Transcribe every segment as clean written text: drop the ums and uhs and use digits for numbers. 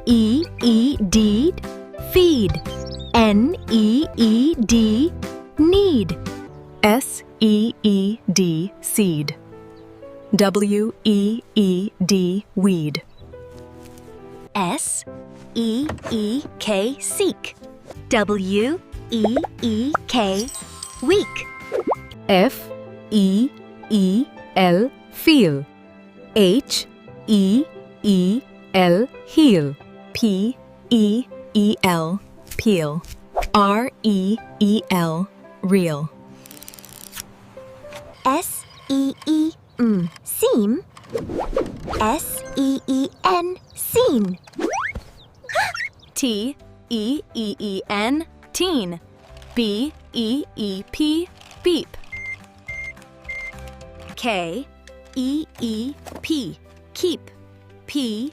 N-E-E-D, feed. N-E-E-D, need. S-E-E-D, seed. W-E-E-D, weed. S-E-E-K, seek. W-E-E-K, week. F-E-E-L, feel. H-E-E-L, heel. P-E-E-L, peel. R-E-E-L, real. S-E-E-N, seam. S-E-E-N, seen. T-E-E-E-N, teen. B-E-E-P, beep. K-E-E-P, keep. P-E-E-P,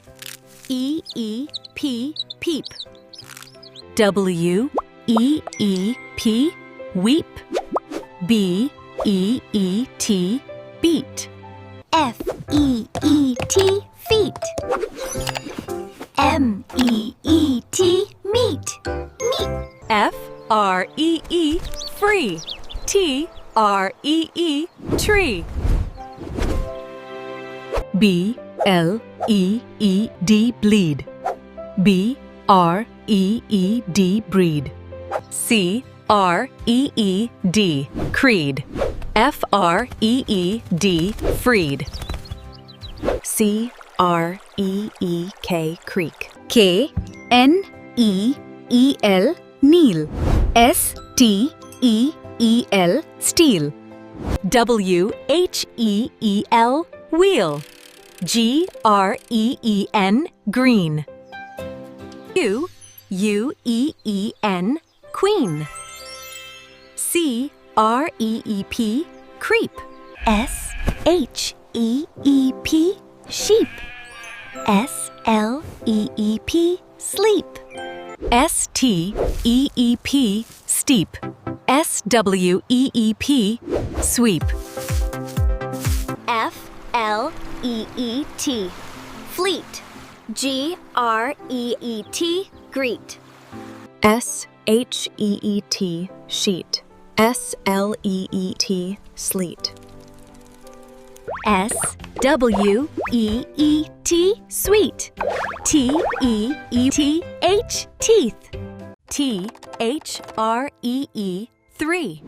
peep. W-E-E-P, weep. B-E-E-T, beat. F-E-E-T, feet. M-E-E-T, meet. F-R-E-E, free. T-R-E-E, tree. B-L-E-E-D, bleed. B-R-E-E-D, breed. C-R-E-E-D, creed. F-R-E-E-D, freed. C-R-E-E-K, creek. K-N-E-E-L, kneel. S-T-E-E-L, steel. W-H-E-E-L, wheel. G-R-E-E-N, green. U-U-E-E-N, queen. C-R-E-E-P, creep. S-H-E-E-P, sheep. S-L-E-E-P, sleep. S-T-E-E-P, steep. S-W-E-E-P, sweep. F-L-E-E-T, fleet. G-R-E-E-T, greet. S-H-E-E-T, sheet. S-L-E-E-T, sleet. S-W-E-E-T, sweet. T-E-E-T-H, teeth. T-H-R-E-E, three.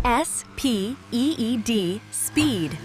S-P-E-E-D, speed.